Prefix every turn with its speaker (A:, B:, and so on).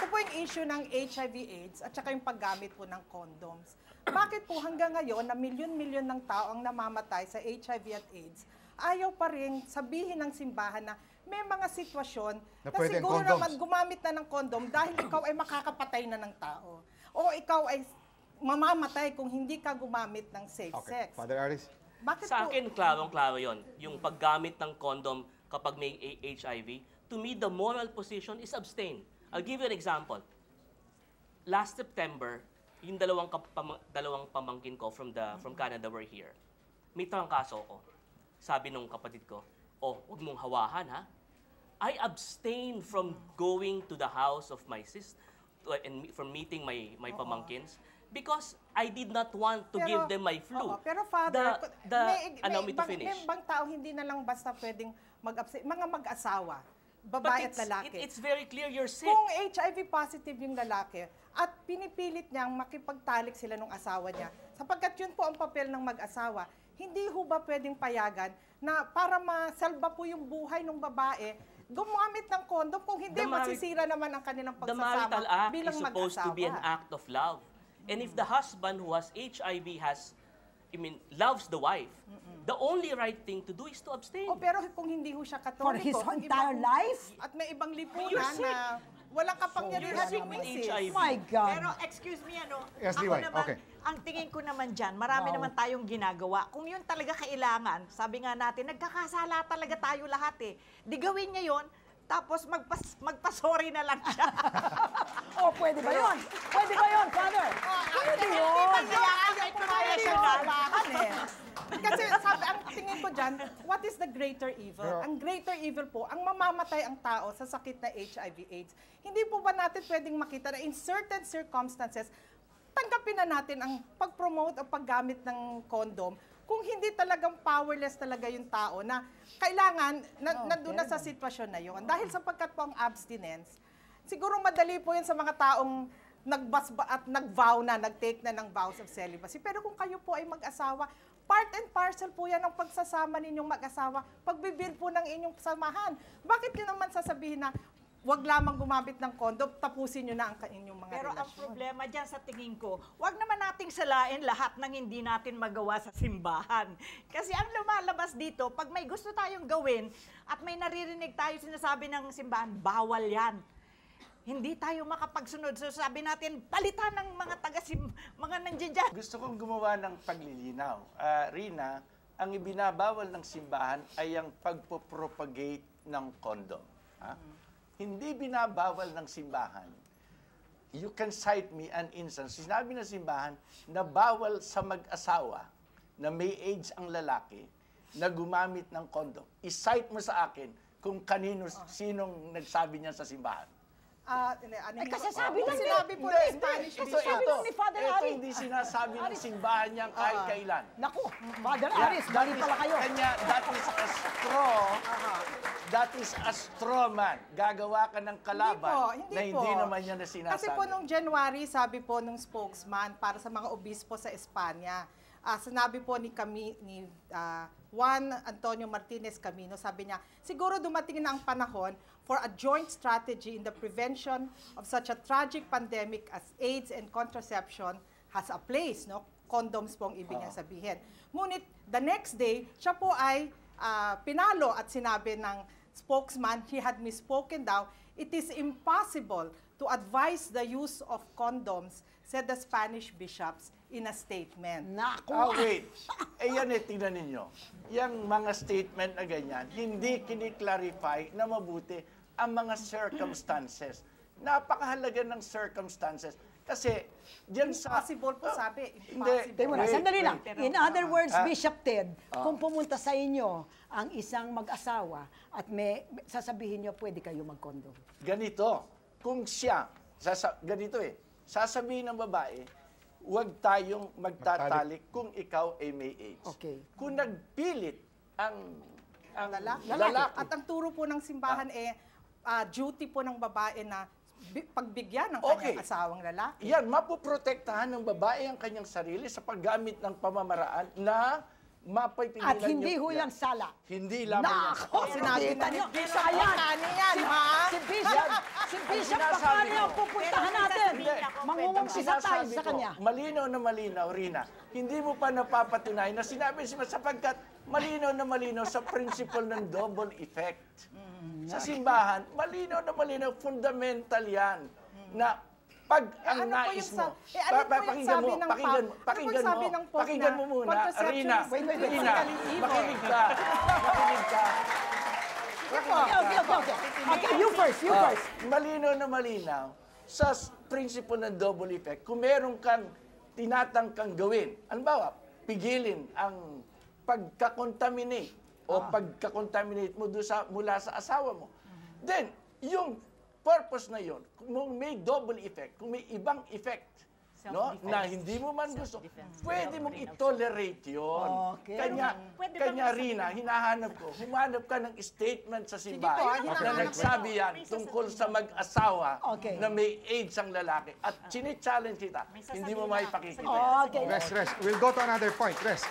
A: ito po yung issue ng HIV/AIDS at saka yung paggamit po ng condoms. Bakit po hanggang ngayon na milyon-milyon ng tao ang namamatay sa HIV at AIDS, ayaw pa rin sabihin ng simbahan na may mga sitwasyon na siguro naman gumamit na ng condom dahil ikaw ay makakapatay na ng tao. O ikaw ay mamamatay kung hindi ka gumamit ng safe sex.
B: Father Aris?
A: Bakit
C: Sa
A: po?
C: akin, klarong-klaro yon. Yung paggamit ng condom kapag may HIV, to me, the moral position is abstain. I'll give you an example. Last September, yung dalawang pamangkin ko from Canada were here. May trangkaso ko. Sabi nung kapatid ko, oh, huwag mong hawahan, ha? I abstain from going to the house of my sister and from meeting my pamangkins because I did not want to give them my flu.
A: Pero Father,
C: allow me to finish.
A: May ibang tao hindi na lang basta pwedeng mag-abstain. Mga mag-asawa, babae at lalaki.
C: It's very clear you're sick.
A: Kung HIV positive yung lalaki at pinipilit niyang makipagtalik sila ng asawa niya, sapagkat yun po ang papel ng mag-asawa, hindi ho ba pwedeng payagan na para masalba po yung buhay ng babae, gumamit ng kondom kung hindi masisira naman ang kanilang pagsasama bilang mag-asawa.
C: The marital act is supposed to be an act of love. And if the husband who has HIV loves the wife, the only right thing to do is to abstain.
A: Oh, pero kung hindi ho siya katoliko,
D: for his entire life?
A: At may ibang lipunan na walang kapangyarihan
C: You're sick
A: ng
C: with
A: misis.
C: HIV.
D: My God.
E: Pero excuse me,
B: Yes,
E: ako
B: Diway,
E: naman,
B: okay.
E: ang tingin ko naman dyan, marami naman tayong ginagawa. Kung yun talaga kailangan, sabi nga natin, nagkakasala talaga tayo lahat eh. Di gawin niya yun, tapos magpasorry na lang siya.
D: Oh, pwede ba yun? Pwede ba yun, Father? Pwede yun.
A: Kasi sabi, ang tingin ko dyan, what is the greater evil? Ang greater evil po, ang mamamatay ang tao sa sakit na HIV/AIDS. Hindi po ba natin pwedeng makita na in certain circumstances, tanggapin na natin ang pag-promote o paggamit ng condom kung hindi talagang powerless talaga yung tao na kailangan nandun na sa sitwasyon na yun. Dahil sapagkat po ang abstinence, siguro madali po yun sa mga taong nag-vow na, nag-take na ng vows of celibacy. Pero kung kayo po ay mag-asawa, part and parcel po yan ng pagsasama ninyong mag-asawa, pagbibuild po ng inyong samahan. Bakit nyo naman sasabihin na wag lamang gumamit ng kondom, tapusin nyo na ang inyong mga
E: Pero
A: relasyon?
E: ang problema dyan sa tingin ko, wag naman nating salain lahat ng hindi natin magawa sa simbahan. Kasi ang lumalabas dito, pag may gusto tayong gawin at may naririnig tayo sinasabi ng simbahan, bawal yan. Hindi tayo makapagsunod. So sabi natin, palitan ng mga mga nandiyan dyan.
F: Gusto kong gumawa ng paglilinaw. Rina, ang ibinabawal ng simbahan ay ang pagpopropagate ng kondom. Hindi binabawal ng simbahan. You can cite me an instance. Sinabi ng simbahan na bawal sa mag-asawa na may AIDS ang lalaki na gumamit ng kondom. I-cite mo sa akin kung sinong nagsabi niyan sa simbahan.
D: Kasi sabi na
A: sinabi po ng Spanish
D: Kasi
A: Bishop.
D: sabi ni Father
F: Ito
D: Ari.
F: hindi sinasabi ng simbahan niyan kahit kailan.
D: Naku, Father Aris, galing pala kayo.
F: Kanya, that is a straw man. Gagawa ka ng kalaban na hindi naman yan na sinasabi.
A: Kasi po nung January, sabi po nung spokesman para sa mga obispo sa Espanya, sinabi po ni Juan Antonio Martinez Camino, sabi niya, siguro dumating na ang panahon for a joint strategy in the prevention of such a tragic pandemic as AIDS and contraception has a place, no? Condoms po ang ibig niyang sabihin. Ngunit the next day, siya po ay pinalo at sinabi ng spokesman, he had misspoken daw, it is impossible to advise the use of condoms, said the Spanish bishops in a statement.
D: Naku.
F: Wait. Yan tingnan ninyo. Yung mga statement na ganyan, hindi kiniklarify na mabuti ang mga circumstances. Napakahalaga ng circumstances. Kasi, diyan sa...
A: Impossible po sabi.
D: Sandali lang. In other words, Bishop Ted, kung pumunta sa inyo ang isang mag-asawa at sasabihin nyo, pwede kayo mag-condom.
F: Ganito. Kung siya, ganito sasabihin ng babae, huwag tayong magtatalik kung ikaw ay may AIDS.
D: Okay.
F: Kung nagpilit ang
A: lalaki.
F: lalaki.
A: At ang turo po ng simbahan duty po ng babae na pagbigyan ng kanyang asawang lalaki.
F: Yan, mapoprotektahan ng babae ang kanyang sarili sa paggamit ng pamamaraan na mapay pigilan
D: At hindi ho yan sala.
F: Hindi lamang yan.
D: Nako,
A: Sinabi
D: kita
A: na ni
D: nyo.
A: Bishop
D: Ayan.
A: Makani yan, ha?
D: Si Bishop, si Bishop
F: sinasabi
D: Makani
F: ko.
D: ang pupuntahan
E: Pero
D: natin.
E: sasabihin ako,
D: Mangungumpisa tayo
F: Sinasabi
D: sa
F: ko,
D: kanya.
F: malinaw na malinaw, Rina, hindi mo pa napapatunay na sinabi siya sapagkat malinaw na malinaw sa principle ng double effect. Sa simbahan, malinaw na malinaw, fundamental yan, na pag ang
A: ano po
F: nais
A: yung
F: mo,
A: ano po yung sabi ng
F: pakinggan
A: Pope? Ano po yung sabi ng Pope
F: pakinggan
A: na
F: mo muna,
A: contraception
F: Rina,
A: is intrinsically
F: Rina,
A: evil?
F: makinig ka, makinig ka.
D: Okay, you first, you
F: Ah,
D: first.
F: malinaw na malinaw sa principle ng double effect. Kung meron kang tinatangkang gawin, halimbawa, pigilin ang pagkakontaminate o pagkakontaminate mo mula sa asawa mo, then yung purpose na yon, kung may double effect, kung may ibang effect, no, na hindi mo man gusto, pwede mong i-tolerate yun.
D: Okay.
F: Kanya,
E: Pwede ba
F: kanya
E: naman
F: Rina, humanap ka ng statement sa simbahan
A: Sige po,
F: na nagsabi yan tungkol sa mag-asawa
D: Okay.
F: na may AIDS ang lalaki. At chine-challenge kita, hindi mo maipakikita.
D: Okay.
B: Res. We'll go to another point. Res,